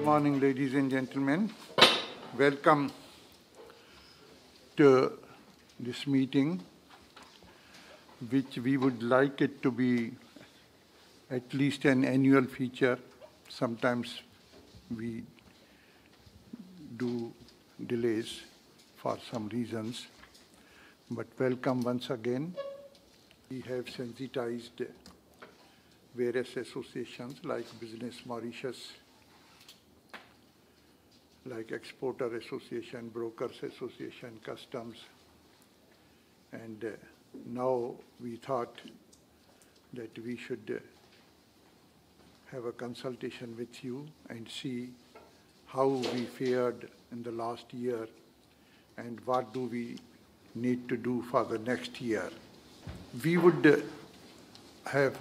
morning, ladies and gentlemen. Welcome to this meeting, which we would like it to be at least an annual feature. Sometimes we do delays for some reasons, but welcome once again. We have sensitized various associations like Business Mauritius, like Exporter Association, Brokers Association, Customs, and now we thought that we should have a consultation with you and see how we fared in the last year and what do we need to do for the next year. We would have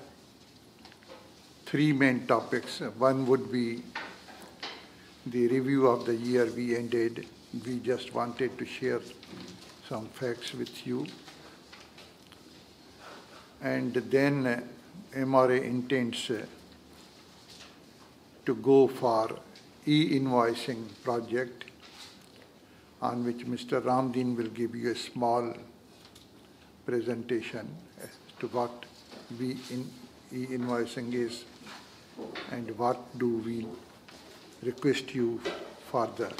three main topics. One would be the review of the year we ended. We just wanted to share some facts with you. And then MRA intends to go for e-invoicing project, on which Mr. Ramdin will give you a small presentation as to what e-invoicing is and what do we request you for the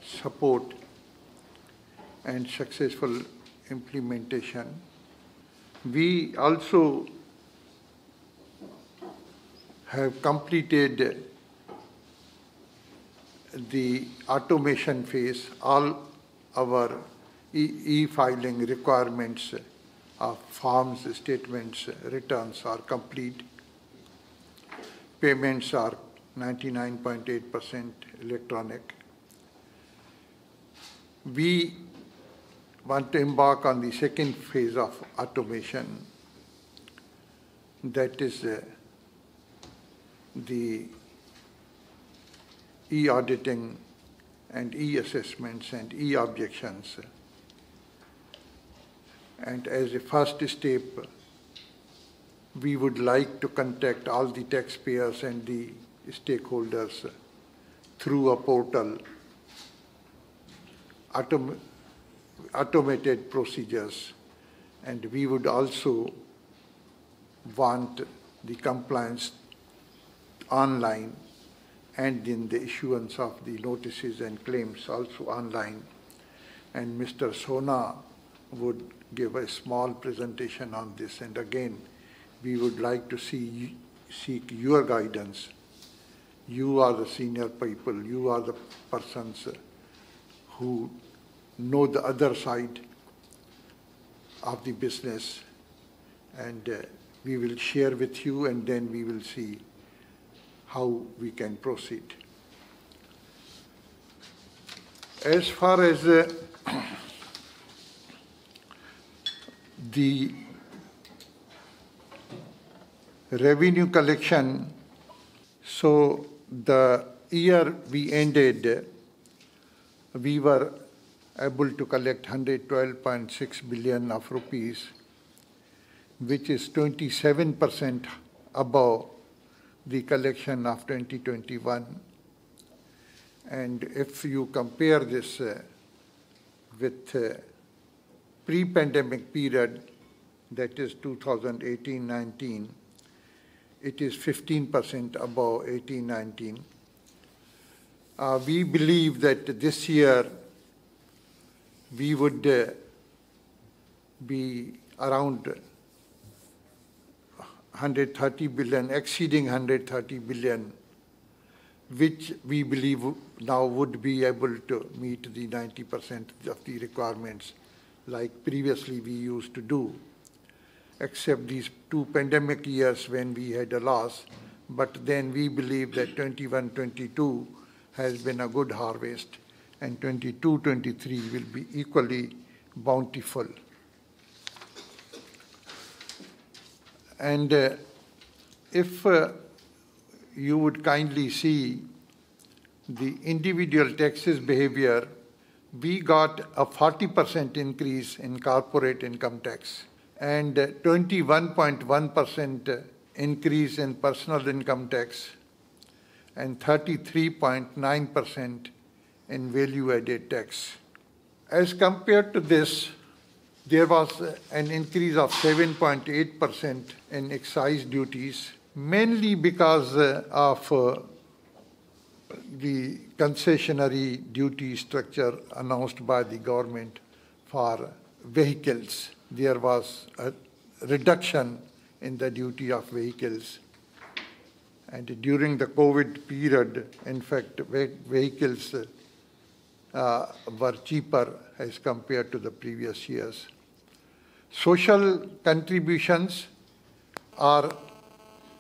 support and successful implementation. We also have completed the automation phase. All our e-filing requirements of forms, statements, returns are complete. Payments are 99.8% electronic. We want to embark on the second phase of automation, that is the e-auditing and e-assessments and e-objections. And as a first step, we would like to contact all the taxpayers and the stakeholders through a portal, automated procedures, and we would also want the compliance online and in the issuance of the notices and claims also online. And Mr. Sona would give a small presentation on this, and again we would like to seek your guidance. You are the senior people, you are the persons who know the other side of the business, and we will share with you, and then we will see how we can proceed. As far as the revenue collection, so the year we ended, we were able to collect 112.6 billion of rupees, which is 27% above the collection of 2021. And if you compare this with pre-pandemic period, that is 2018-19, it is 15% above 18-19. We believe that this year we would be around 130 billion, exceeding 130 billion, which we believe now would be able to meet the 90% of the requirements like previously we used to do, except these two pandemic years when we had a loss. But then we believe that 21-22 has been a good harvest, and 22-23 will be equally bountiful. And if you would kindly see the individual taxes behavior, we got a 40% increase in corporate income tax and 21.1% increase in personal income tax and 33.9% in value-added tax. As compared to this, there was an increase of 7.8% in excise duties, mainly because of the concessionary duty structure announced by the government for vehicles. There was a reduction in the duty of vehicles. And during the COVID period, in fact, vehicles were cheaper as compared to the previous years. Social contributions are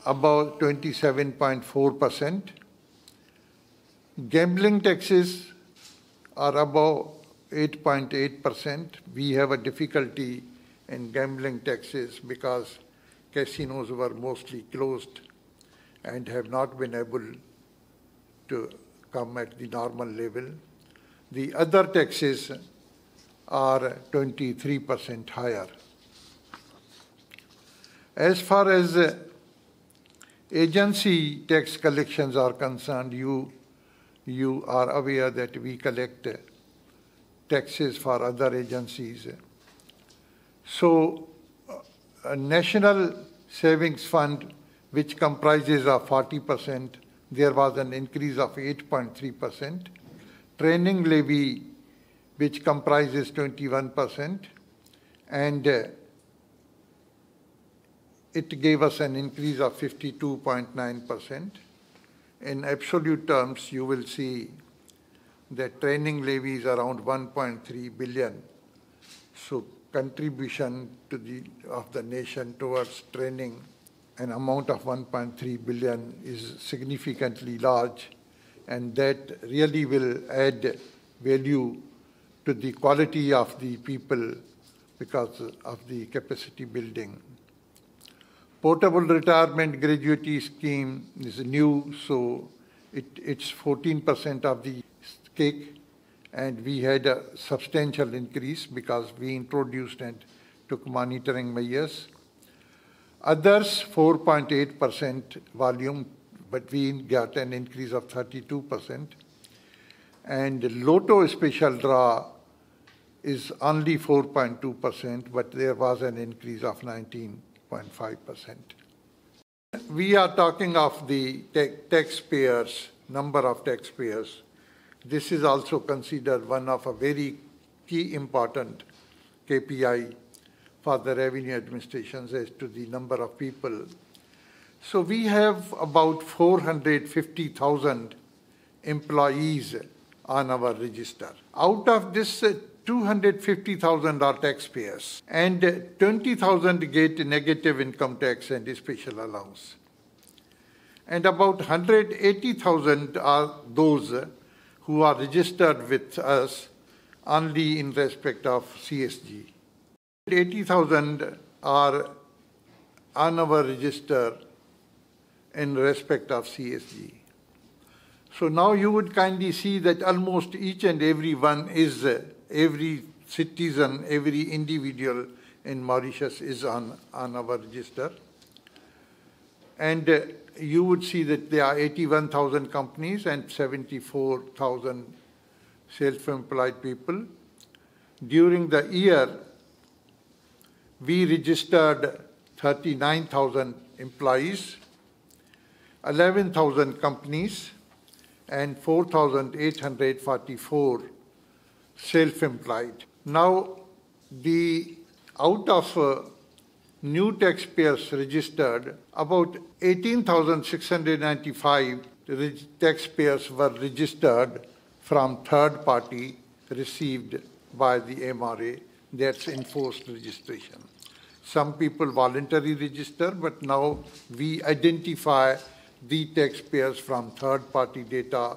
about 27.4%. Gambling taxes are above 8.8%. We have a difficulty in gambling taxes because casinos were mostly closed and have not been able to come at the normal level. The other taxes are 23% higher. As far as agency tax collections are concerned, you are aware that we collect taxes for other agencies. So, a National Savings Fund, which comprises of 40%, there was an increase of 8.3%. Training levy, which comprises 21%, and it gave us an increase of 52.9%. In absolute terms, you will see that training levy is around 1.3 billion. So contribution to of the nation towards training, an amount of 1.3 billion is significantly large, and that really will add value to the quality of the people because of the capacity building. Portable retirement gratuity scheme is new, so it's 14% of the cake, and we had a substantial increase because we introduced and took monitoring measures. Others, 4.8% volume, but we got an increase of 32%. And Lotto special draw is only 4.2%, but there was an increase of 19.5%. We are talking of the taxpayers, number of taxpayers. This is also considered one of a very key important KPI for the revenue administrations as to the number of people. So we have about 450,000 employees on our register. Out of this, 250,000 are taxpayers, and 20,000 get negative income tax and special allowance. And about 180,000 are those who are registered with us only in respect of CSG. 80,000 are on our register in respect of CSG. So now you would kindly see that almost each and every one is, every citizen, every individual in Mauritius is on our register. And you would see that there are 81,000 companies and 74,000 self-employed people. During the year, we registered 39,000 employees, 11,000 companies, and 4,844 self-employed. Now, out of new taxpayers registered, about 18,695 taxpayers were registered from third party received by the MRA. That's enforced registration. Some people voluntarily register, but now we identify the taxpayers from third-party data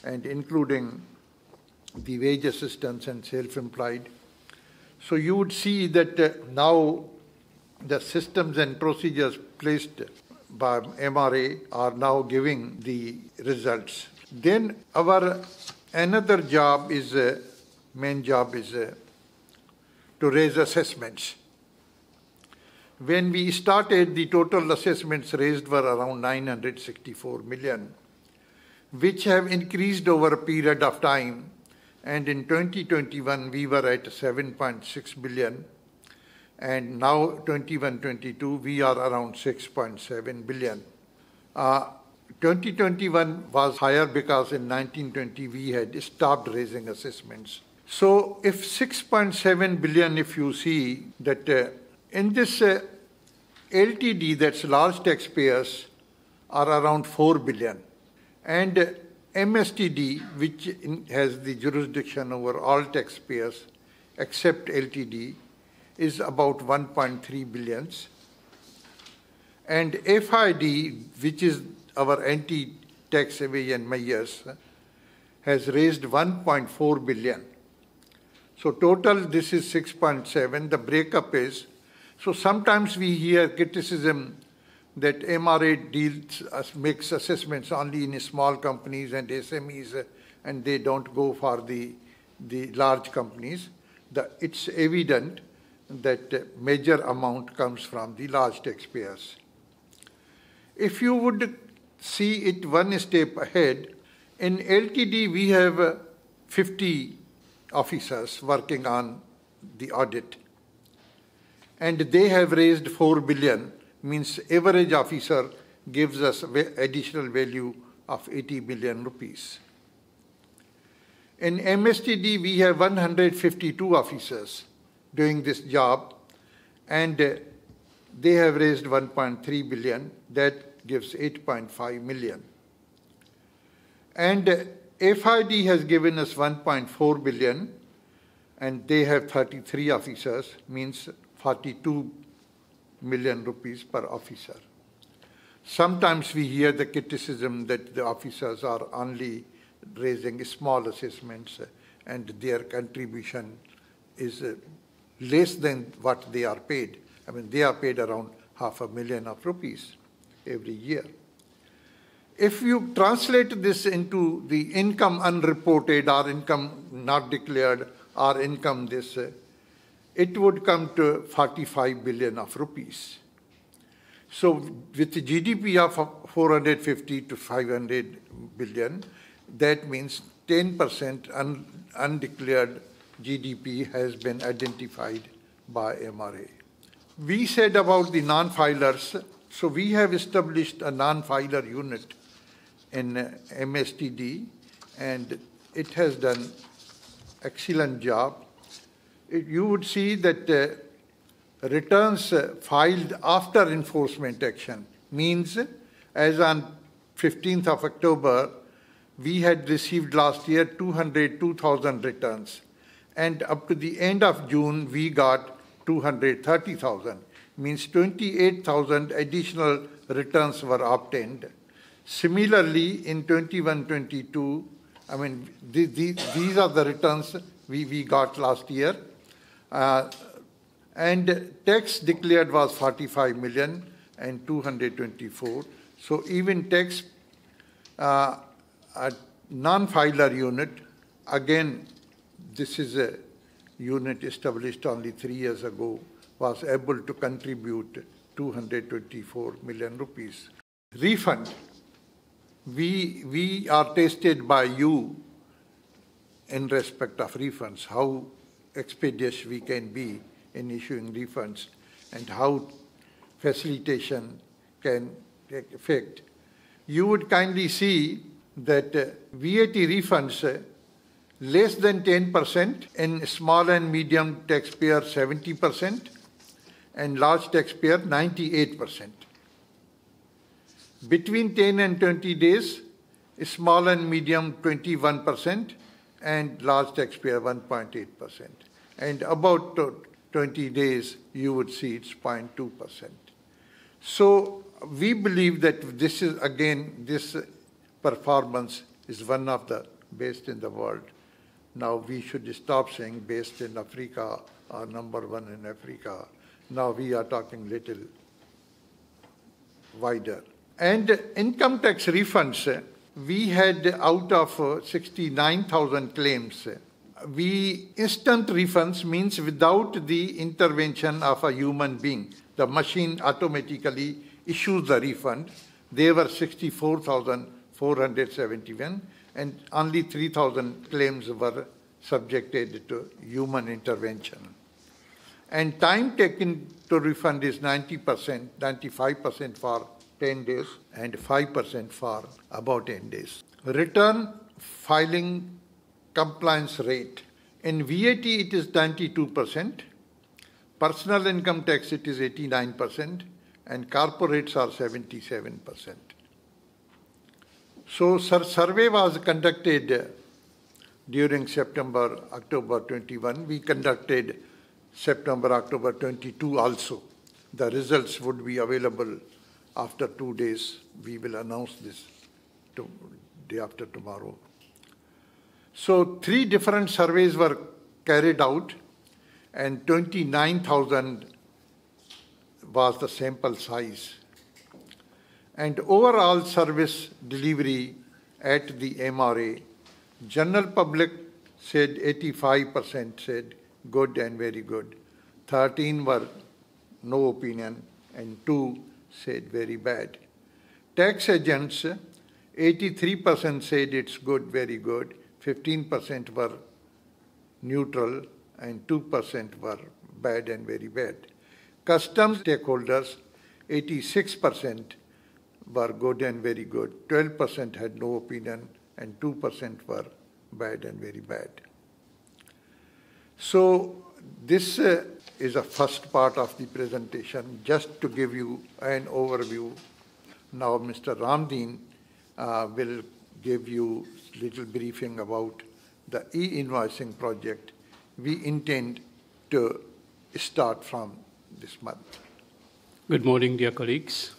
and including the wage assistants and self-employed. So you would see that now the systems and procedures placed by MRA are now giving the results. Then our another job is, main job is to raise assessments. When we started, the total assessments raised were around 964 million. which have increased over a period of time. And in 2021, we were at 7.6 billion. And now 21-22, we are around 6.7 billion. 2021 was higher because in 1920 we had stopped raising assessments. So if 6.7 billion, if you see that in this LTD, that's large taxpayers, are around 4 billion. And MSTD, which has the jurisdiction over all taxpayers except LTD, is about 1.3 billions. And FID, which is our anti-tax evasion measures, has raised 1.4 billion. So total, this is 6.7. The breakup is, so sometimes we hear criticism that MRA makes assessments only in small companies and SMEs, and they don't go for the large companies. It's evident that major amount comes from the large taxpayers. If you would see it one step ahead, in LTD we have 50 officers working on the audit, and they have raised 4 billion, means average officer gives us additional value of 80 billion rupees. In MSTD, we have 152 officers doing this job, and they have raised 1.3 billion. That gives 8.5 million. And FID has given us 1.4 billion, and they have 33 officers, means 42 million rupees per officer. Sometimes we hear the criticism that the officers are only raising small assessments and their contribution is less than what they are paid. I mean, they are paid around 500,000 rupees every year. If you translate this into the income unreported or income not declared or income this, it would come to 45 billion of rupees. So with the GDP of 450 to 500 billion, that means 10% undeclared GDP has been identified by MRA. We said about the non-filers, so we have established a non-filer unit in MSTD, and it has done excellent job. You would see that returns filed after enforcement action means, as on 15th of October, we had received last year 202,000 returns. And up to the end of June, we got 230,000, means 28,000 additional returns were obtained. Similarly, in 21-22, I mean, these are the returns we got last year. And tax declared was 45 million and 224. So even tax non-filer unit, again, this is a unit established only 3 years ago, was able to contribute 224 million rupees. Refund. We are tested by you in respect of refunds, how expeditious we can be in issuing refunds and how facilitation can take effect. You would kindly see that VAT refunds less than 10%, in small and medium taxpayer 70%, and large taxpayer 98%. Between 10 and 20 days, small and medium 21%, and large taxpayer 1.8%. And about 20 days, you would see it's 0.2%. So we believe that this is, again, this performance is one of the best in the world. Now we should stop saying best in Africa or number one in Africa. Now we are talking little wider. And income tax refunds, we had out of 69,000 claims, we instant refunds means without the intervention of a human being. The machine automatically issues the refund. There were 64,000 471, and only 3,000 claims were subjected to human intervention. And time taken to refund is 90%, 95% for 10 days, and 5% for about 10 days. Return filing compliance rate. In VAT, it is 92%. Personal income tax, it is 89%. And corporates are 77%. So, survey was conducted during September, October 21. We conducted September, October 22 also. The results would be available after 2 days. We will announce this day after tomorrow. So 3 different surveys were carried out, and 29,000 was the sample size. And overall service delivery at the MRA, general public said 85% said good and very good. 13 were no opinion, and 2 said very bad. Tax agents, 83% said it's good, very good. 15% were neutral, and 2% were bad and very bad. Customs stakeholders, 86% were good and very good. 12% had no opinion, and 2% were bad and very bad. So this is a first part of the presentation, just to give you an overview. Now Mr. Ramdeen will give you a little briefing about the e-invoicing project we intend to start from this month. Good morning, dear colleagues.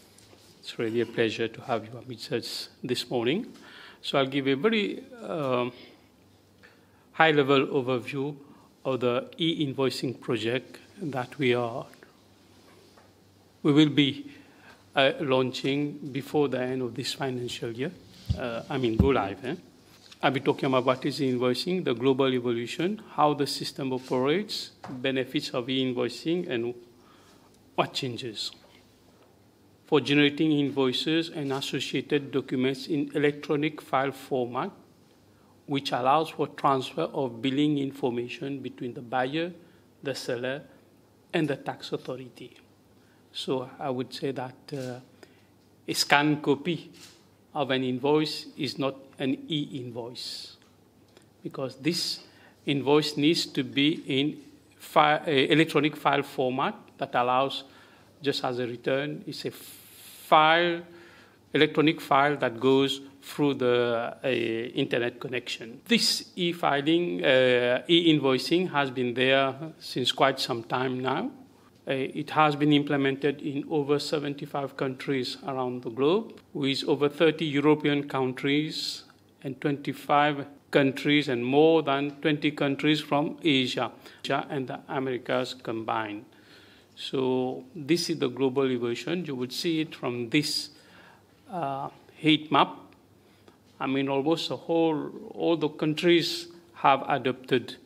It's really a pleasure to have you amidst us this morning. So I'll give a very high-level overview of the e-invoicing project that we will be launching before the end of this financial year. Go live. I'll be talking about what is e-invoicing, the global evolution, how the system operates, benefits of e-invoicing, and what changes. For generating invoices and associated documents in electronic file format, which allows for transfer of billing information between the buyer, the seller, and the tax authority. So I would say that a scanned copy of an invoice is not an e-invoice, because this invoice needs to be in electronic file format that allows, just as a return, it's a file, electronic file that goes through the internet connection. This e-filing, e-invoicing has been there since quite some time now. It has been implemented in over 75 countries around the globe, with over 30 European countries and 25 countries and more than 20 countries from Asia and the Americas combined. So this is the global evolution. You would see it from this heat map. Almost all the countries have adopted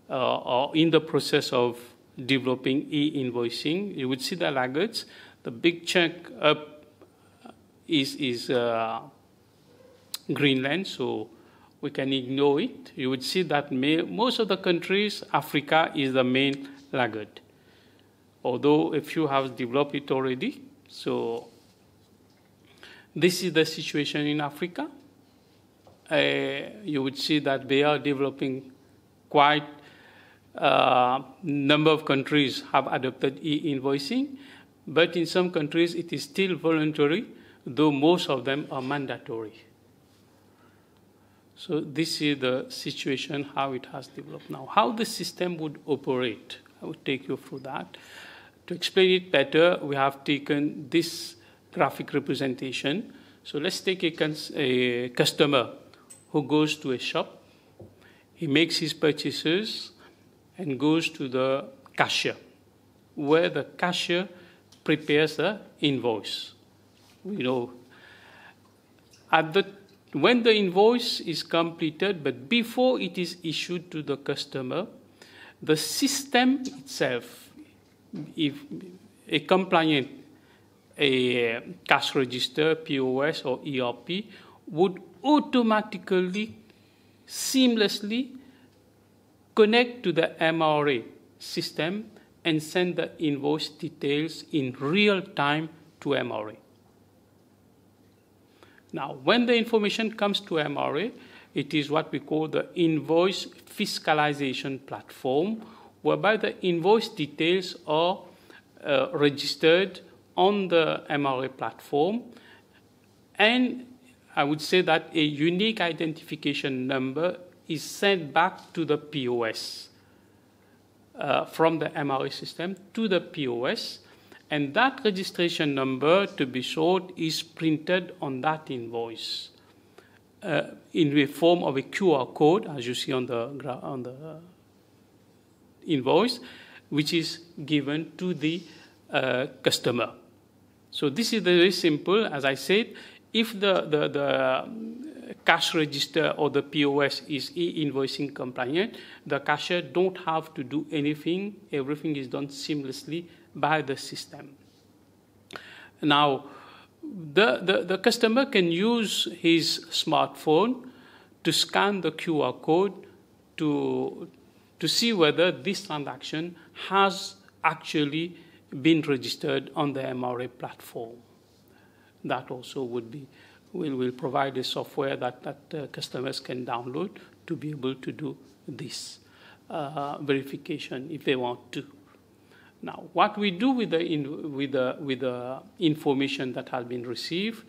or in the process of developing e-invoicing. You would see the laggards. The big chunk up is Greenland, so we can ignore it. You would see that most of the countries, Africa is the main laggard, although a few have developed it already. So this is the situation in Africa. You would see that they are developing quite number of countries have adopted e-invoicing, but in some countries it is still voluntary, though most of them are mandatory. So this is the situation, how it has developed now. How the system would operate, I would take you through that. To explain it better, we have taken this graphic representation. So let's take a customer who goes to a shop. He makes his purchases and goes to the cashier, where the cashier prepares the invoice. When the invoice is completed, but before it is issued to the customer, the system itself, if a compliant, a cash register, POS, or ERP, would automatically, seamlessly connect to the MRA system and send the invoice details in real time to MRA. Now, when the information comes to MRA, it is what we call the invoice fiscalization platform, whereby the invoice details are registered on the MRA platform. And I would say that a unique identification number is sent back to the POS from the MRA system to the POS. And that registration number, to be short, is printed on that invoice in the form of a QR code, as you see on the invoice, which is given to the customer. So this is very simple. As I said, if the cash register or the POS is e-invoicing compliant, the cashier don't have to do anything. Everything is done seamlessly by the system. Now, the customer can use his smartphone to scan the QR code to see whether this transaction has actually been registered on the MRA platform. That also will provide a software that customers can download to be able to do this verification if they want to. Now, what we do with the information that has been received,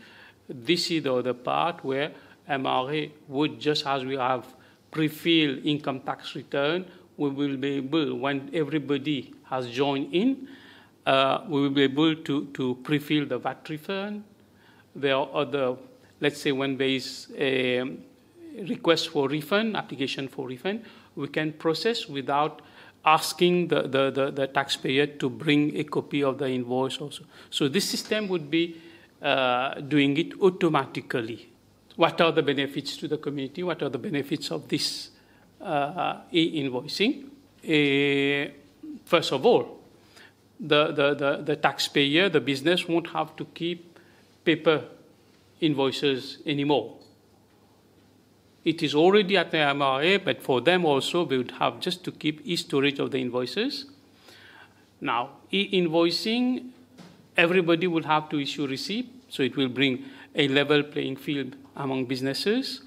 this is the other part where MRA would, just as we have pre-filled income tax return, we will be able, when everybody has joined in, we will be able to pre-fill the VAT return. There are other, let's say when there is a request for refund, application for refund, we can process without asking the taxpayer to bring a copy of the invoice also. So this system would be doing it automatically. What are the benefits to the community? What are the benefits of this e-invoicing? First of all, the taxpayer, the business, won't have to keep paper invoices anymore. It is already at the MRA, but for them also, we would have just to keep e-storage of the invoices. Now, e-invoicing, everybody will have to issue receipt, so it will bring a level playing field among businesses.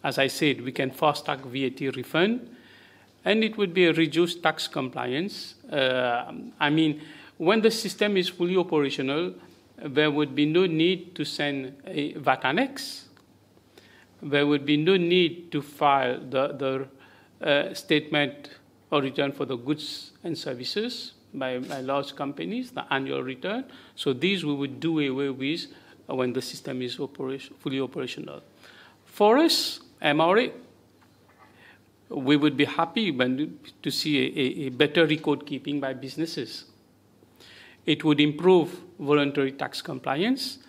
As I said, we can fast-track VAT refund, and it would be a reduced tax compliance. I mean, when the system is fully operational, there would be no need to send a VAT annex. There would be no need to file the statement or return for the goods and services by large companies, the annual return. So these we would do away with when the system is fully operational. For us, MRA, we would be happy to see a better record keeping by businesses. It would improve voluntary tax compliance,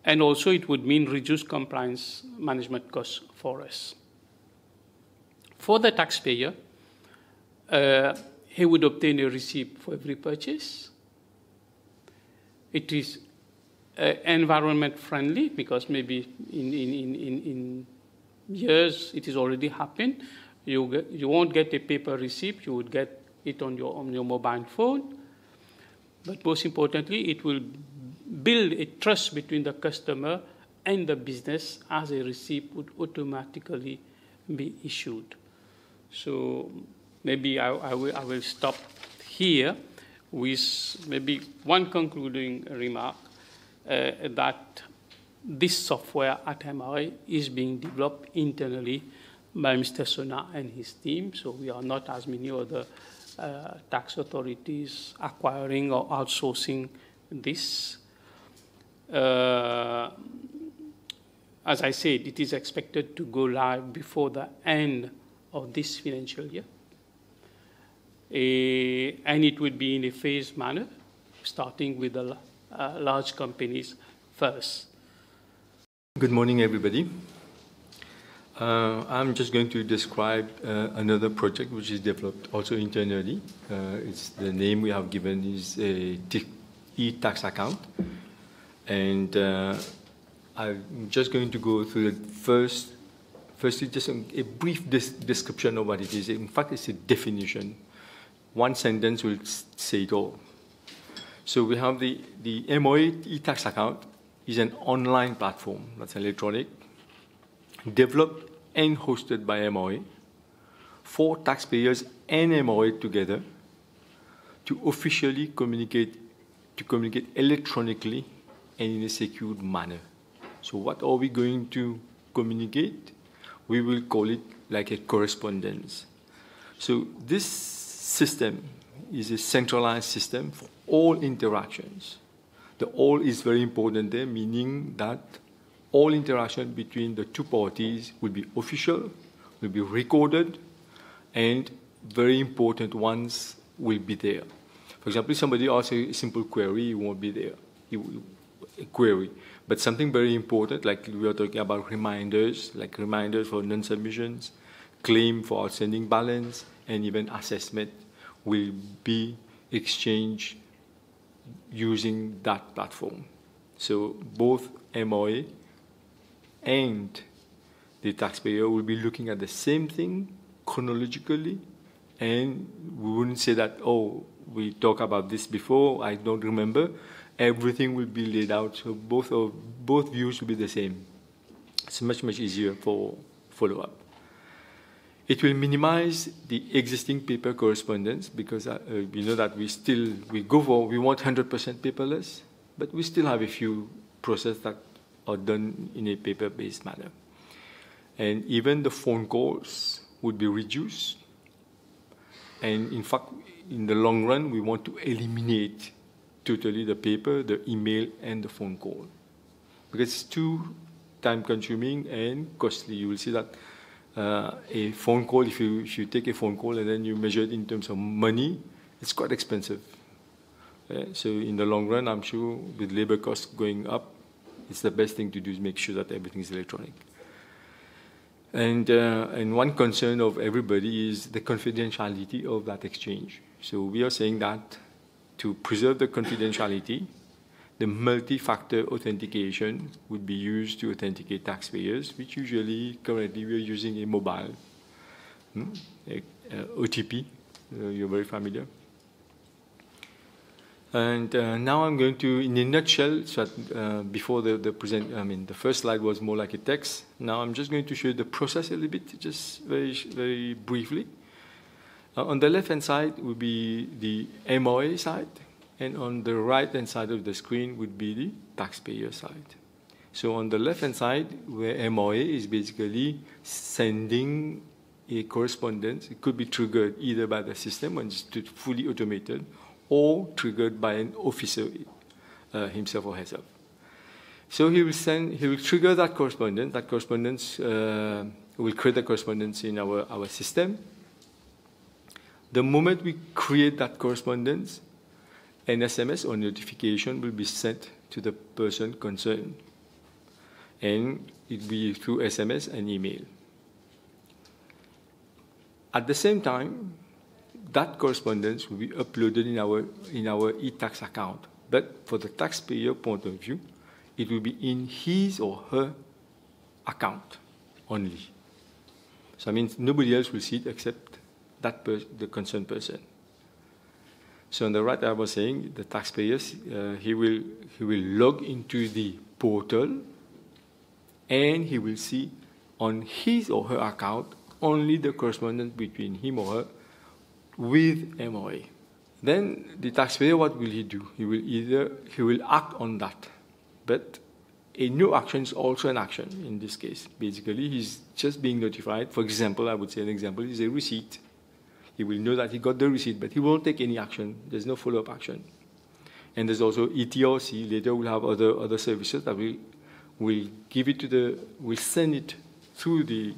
and also it would mean reduced compliance management costs for us. For the taxpayer, he would obtain a receipt for every purchase. It is environment friendly because maybe in years it has already happened. You won't get a paper receipt, you would get it on your mobile phone. But most importantly, it will build a trust between the customer and the business, as a receipt would automatically be issued. So maybe I will stop here with maybe one concluding remark, that this software at MRA is being developed internally by Mr. Sona and his team. So we are not, as many other tax authorities, acquiring or outsourcing this. As I said, it is expected to go live before the end of this financial year. And it would be in a phased manner, starting with the large companies first. Good morning, everybody. I'm just going to describe another project which is developed also internally. It's the name we have given is a e-tax account. And I'm just going to go through the firstly, just a brief description of what it is. In fact, it's a definition. One sentence will say it all. So we have the MRA e-tax account is an online platform that's electronic, developed and hosted by MRA for taxpayers and MRA together to officially communicate electronically and in a secure manner. So what are we going to communicate? We will call it like a correspondence. So this system is a centralized system for all interactions. The all is very important there, meaning that all interaction between the two parties will be official, will be recorded, and very important ones will be there. For example, if somebody asks a simple query, it won't be there, a query. But something very important, like we are talking about reminders, like reminders for non-submissions, claim for outstanding balance, and even assessment will be exchanged using that platform. So both MRA and the taxpayer will be looking at the same thing chronologically, and we wouldn't say that, oh, we talked about this before, I don't remember. Everything will be laid out, so both views will be the same. It's much easier for follow-up. It will minimize the existing paper correspondence because we know that we want 100% paperless, but we still have a few processes that are done in a paper-based manner. And even the phone calls would be reduced. And in fact, in the long run, we want to eliminate totally the paper, the email, and the phone call. Because it's too time-consuming and costly. You will see that a phone call, if you take a phone call and then you measure it in terms of money, it's quite expensive. So in the long run, I'm sure with labor costs going up, it's the best thing to do is make sure that everything is electronic. And one concern of everybody is the confidentiality of that exchange. So we are saying that to preserve the confidentiality, the multi-factor authentication would be used to authenticate taxpayers, which usually, currently, we are using a mobile OTP. You're very familiar. And now I'm going to, in a nutshell, so before the first slide was more like a text. Now I'm just going to show you the process a little bit, just very briefly. On the left-hand side would be the MRA side, and on the right-hand side of the screen would be the taxpayer side. So on the left-hand side, where MRA is basically sending a correspondence, it could be triggered either by the system when it's fully automated, or triggered by an officer himself or herself. So he will trigger that correspondence. That correspondence will create the correspondence in our system. The moment we create that correspondence, an SMS or notification will be sent to the person concerned. And it will be through SMS and email. At the same time, that correspondence will be uploaded in our e-tax account. But for the taxpayer point of view, it will be in his or her account only. So that means nobody else will see it except the concerned person. So on the right, I was saying the taxpayers, he will log into the portal, and he will see on his or her account only the correspondence between him or her with MRA. Then the taxpayer, what will he do? He will act on that. But a no action is also an action in this case. Basically, he's just being notified. For example, I would say an example is a receipt. He will know that he got the receipt, but he won't take any action. There's no follow-up action. And there's also ETRC. Later we'll have other services that will give it will send it through the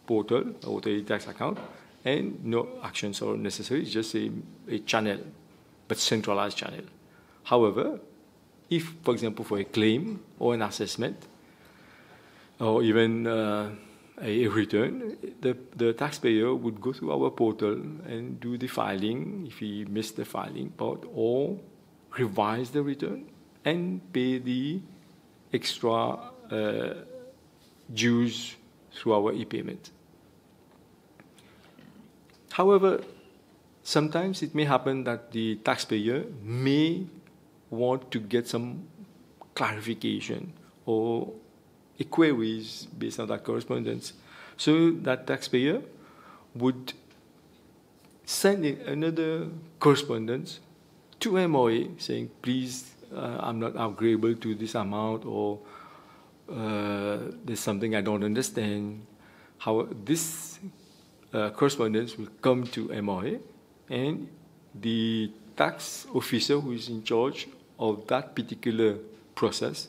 portal or the e-tax account, and no actions are necessary. It's just a channel, but centralized channel. However, if, for example, for a claim or an assessment, or even a return, the taxpayer would go through our portal and do the filing if he missed the filing part, or revise the return and pay the extra dues through our e-payment. However, sometimes it may happen that the taxpayer may want to get some clarification or queries based on that correspondence. So that taxpayer would send in another correspondence to MRA saying, please, I'm not agreeable to this amount, or there's something I don't understand. How this correspondence will come to MRA, and the tax officer who is in charge of that particular process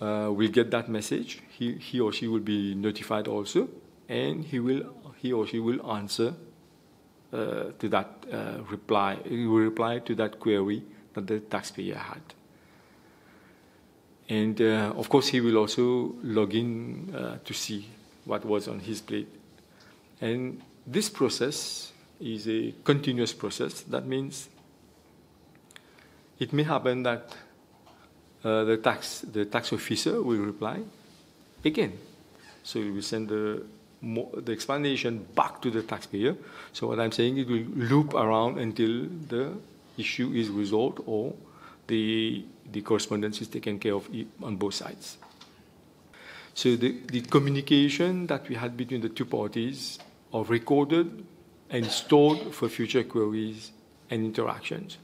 will get that message. He or she will be notified also, and he or she will answer to that reply. He will reply to that query that the taxpayer had. And of course, he will also log in to see what was on his plate. And this process is a continuous process. That means it may happen that the tax officer will reply again. So he will send the explanation back to the taxpayer. So what I'm saying, it will loop around until the issue is resolved or the correspondence is taken care of on both sides. So the communication that we had between the two parties are recorded and stored for future queries and interactions.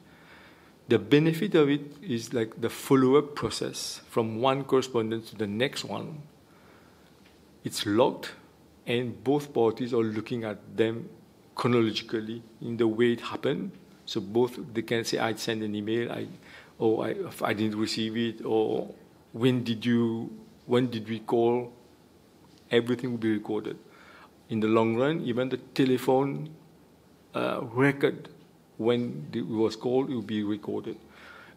The benefit of it is like the follow-up process from one correspondence to the next one. It's logged, and both parties are looking at them chronologically in the way it happened. So both, they can say, I sent an email, I didn't receive it, or when did we call? Everything will be recorded. In the long run, even the telephone record, when it was called, it will be recorded.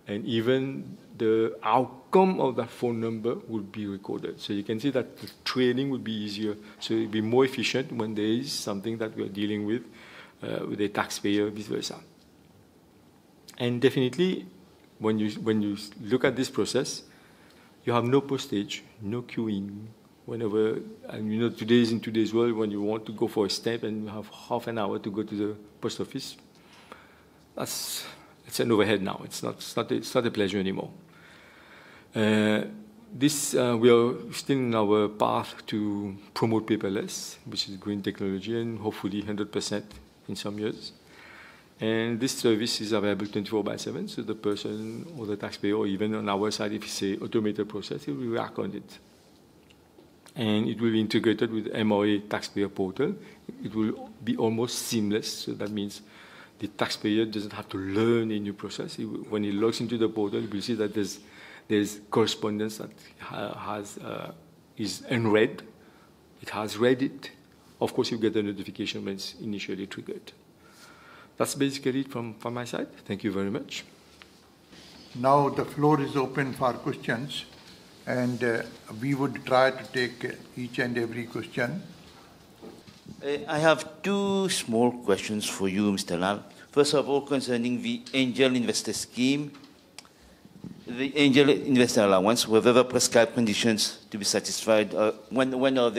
And even the outcome of that phone number will be recorded. So you can see that the training will be easier. So it will be more efficient when there is something that we are dealing with a taxpayer, vice versa. And definitely, when you look at this process, you have no postage, no queuing. Whenever, and you know, in today's world, when you want to go for a stamp and you have half an hour to go to the post office, it's an overhead now. It's not a pleasure anymore. We are still in our path to promote paperless, which is green technology, and hopefully 100% in some years. And this service is available 24/7, so the person or the taxpayer, or even on our side, if it's an automated process, it will react on it. And it will be integrated with MRA Taxpayer portal. It will be almost seamless, so that means the taxpayer doesn't have to learn a new process. When he logs into the portal, he will see that there's correspondence that is unread. It has read it. Of course, you get a notification when it's initially triggered. That's basically it from my side. Thank you very much. Now the floor is open for questions, and we would try to take each and every question. I have two small questions for you, Mr. Lal. First of all, concerning the angel investor scheme, the angel investor allowance, whether the prescribed conditions to be satisfied, when are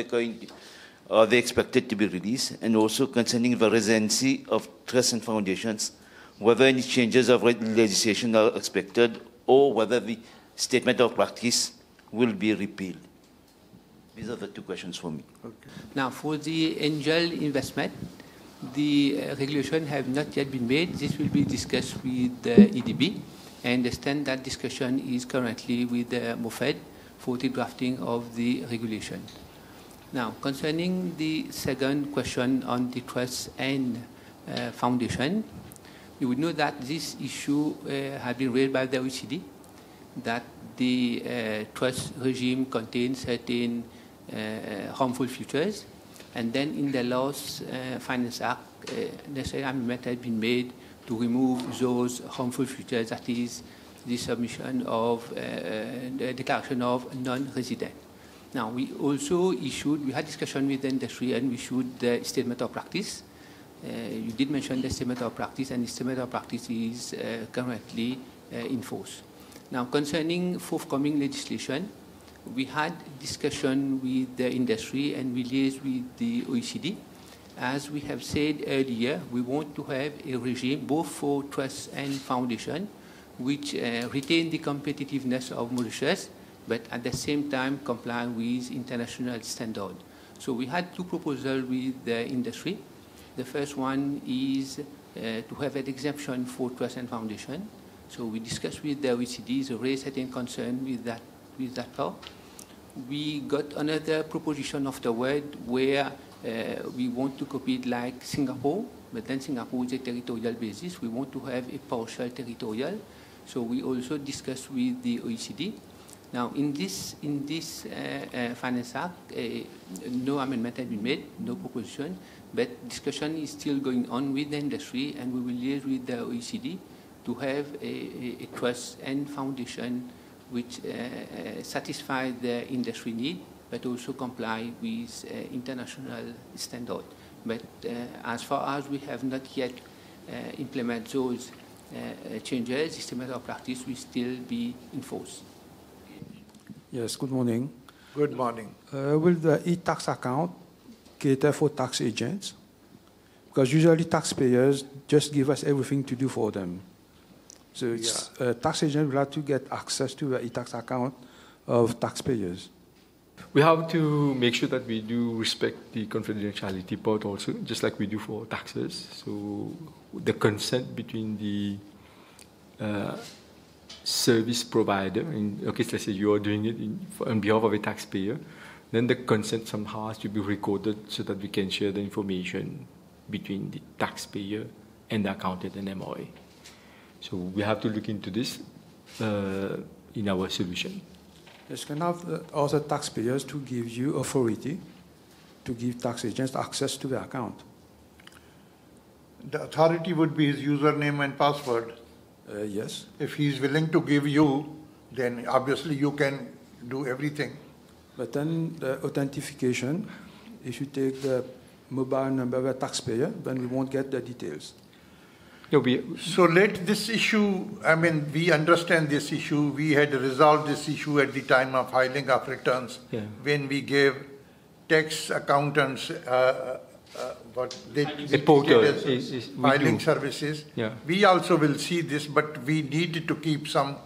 they expected to be released? And also concerning the residency of trusts and foundations, whether any changes of legislation are expected, or whether the statement of practice will be repealed. These are the two questions for me. Okay. Now, for the angel investment, the regulation have not yet been made. This will be discussed with the EDB. I understand that discussion is currently with the MOFED for the drafting of the regulation. Now, concerning the second question on the trust and foundation, you would know that this issue has been raised by the OECD, that the trust regime contains certain harmful features, and then in the last Finance Act, necessary amendment has been made to remove those harmful features, that is the submission of the declaration of non-resident. Now, we had discussion with the industry and we issued the statement of practice. You did mention the statement of practice, and the statement of practice is currently in force. Now, concerning forthcoming legislation, we had discussion with the industry and we liaised with the OECD. As we have said earlier, we want to have a regime both for trusts and foundation which retain the competitiveness of Mauritius, but at the same time comply with international standards. So we had two proposals with the industry. The first one is to have an exemption for trust and foundation. So we discussed with the OECD, so raised certain concern with that law. We got another proposition afterward where we want to copy it like Singapore, but then Singapore is a territorial basis. We want to have a partial territorial. So we also discussed with the OECD. Now, in this Finance Act, no amendment has been made, no proposition, but discussion is still going on with the industry, and we will liaise with the OECD to have a trust and foundation which satisfy the industry need, but also comply with international standard. But as far as we have not yet implemented those changes, the system of practice will still be enforced. Yes, good morning. Good morning. Will the e-tax account cater for tax agents? Because usually taxpayers just give us everything to do for them. So tax agent will have to get access to the e-tax account of taxpayers. We have to make sure that we do respect the confidentiality part also, just like we do for taxes. So the consent between the service provider, in okay, let's say you are doing it on behalf of a taxpayer, then the consent somehow has to be recorded so that we can share the information between the taxpayer and the accountant and MRA. So we have to look into this in our solution. Yes, can have other taxpayers to give you authority to give tax agents access to the account. The authority would be his username and password. Yes. If he is willing to give you, then obviously you can do everything. But then the authentication, if you take the mobile number of a taxpayer, then we won't get the details. No, so let this issue, I mean, we understand this issue. We had resolved this issue at the time of filing of returns when we gave tax accountants what they as filing services. Yeah. We also will see this, but we need to keep some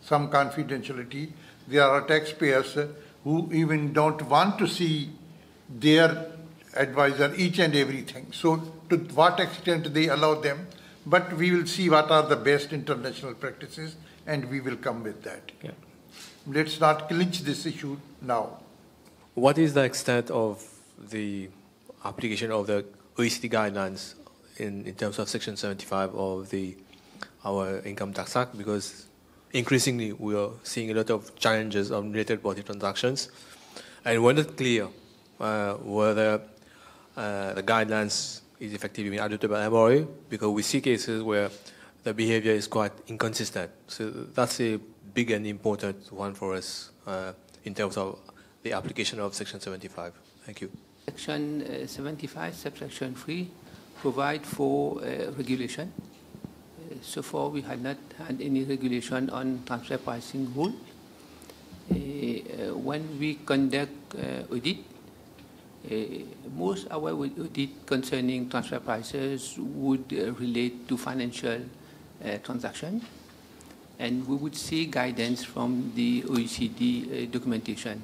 confidentiality. There are taxpayers who even don't want to see their advisor each and everything. So to what extent they allow them, but we will see what are the best international practices and we will come with that. Yeah. Let's not clinch this issue now. What is the extent of the application of the OECD guidelines in terms of Section 75 of our Income Tax Act? Because increasingly we are seeing a lot of challenges on related party transactions, and we're not clear whether the guidelines is effectively being adopted by MRA, because we see cases where the behavior is quite inconsistent. So that's a big and important one for us in terms of the application of Section 75. Thank you. Section 75, subsection 3, provide for regulation. So far, we had not had any regulation on transfer pricing rule. When we conduct audit, most our audit concerning transfer prices would relate to financial transaction, and we would see guidance from the OECD documentation.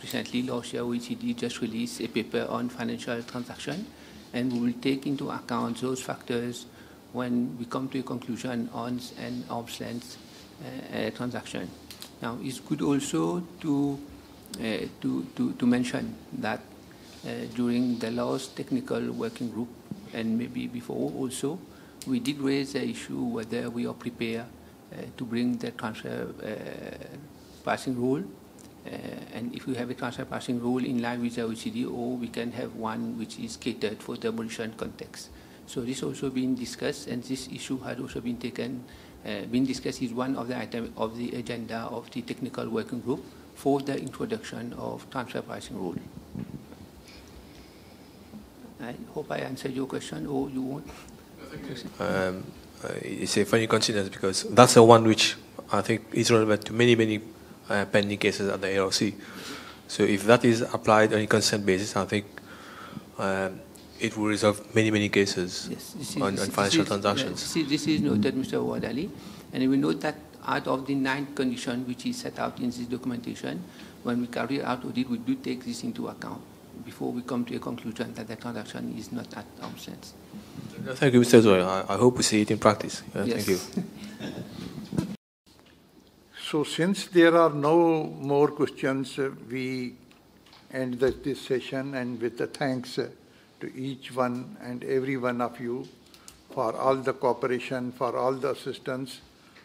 Recently, last year, OECD just released a paper on financial transaction, and we will take into account those factors when we come to a conclusion on an arm's length transaction. Now, it's good also to mention that during the last technical working group, and maybe before also, we did raise the issue whether we are prepared to bring the transfer pricing rule, and if we have a transfer pricing rule in line with the OECD, or we can have one which is catered for the Mauritian context. So this also been discussed, and this issue had also been discussed as one of the items of the agenda of the technical working group for the introduction of transfer pricing rule. I hope I answered your question, or you want? It's a funny coincidence because that's the one which I think is relevant to many pending cases at the ARC. So if that is applied on a consent basis, I think it will resolve many, many cases on financial transactions. This is noted, Mr. Wadali, and we note that out of the 9 conditions which is set out in this documentation, when we carry out audit, we do take this into account before we come to a conclusion that the transaction is not at arm's length. Thank you, Mr. Zoy. I hope we see it in practice. Yes. Thank you. So since there are no more questions, we end this session, and with the thanks to each one and every one of you for all the cooperation, for all the assistance,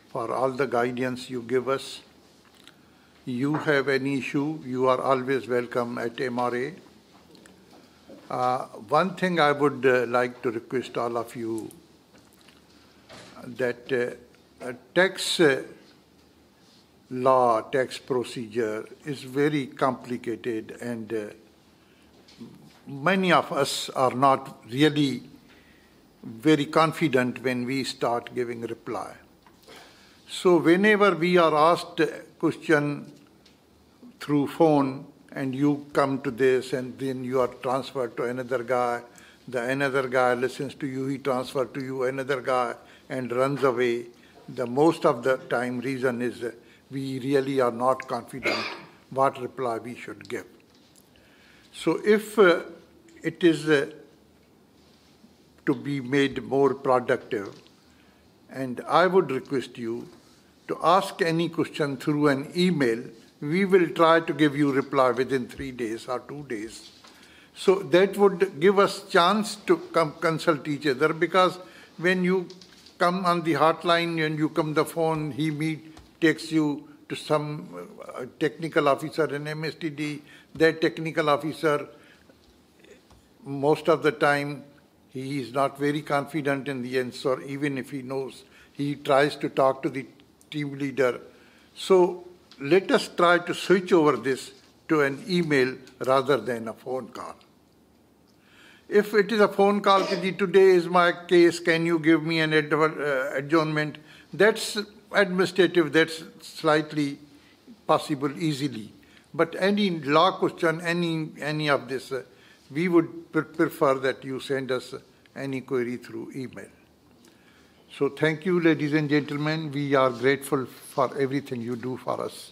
for all the guidance you give us. You have any issue, you are always welcome at MRA. One thing I would like to request all of you, that tax law, tax procedure is very complicated, and many of us are not really very confident when we start giving reply. So whenever we are asked a question through phone, and you come to this, and then you are transferred to another guy, another guy listens to you, he transfers to you another guy and runs away. The most of the time reason is we really are not confident what reply we should give. So if it is to be made more productive, and I would request you to ask any question through an email. We will try to give you reply within 3 days or 2 days. So that would give us chance to consult each other, because when you come on the hotline and you come the phone, he takes you to some technical officer in MSTD. That technical officer, most of the time, he is not very confident in the answer. Even if he knows, he tries to talk to the team leader. So let us try to switch over this to an email rather than a phone call. If it is a phone call, today is my case, can you give me an adjournment? That's administrative, that's slightly possible easily. But any law question, any of this, we would prefer that you send us any query through email. So thank you, ladies and gentlemen. We are grateful for everything you do for us.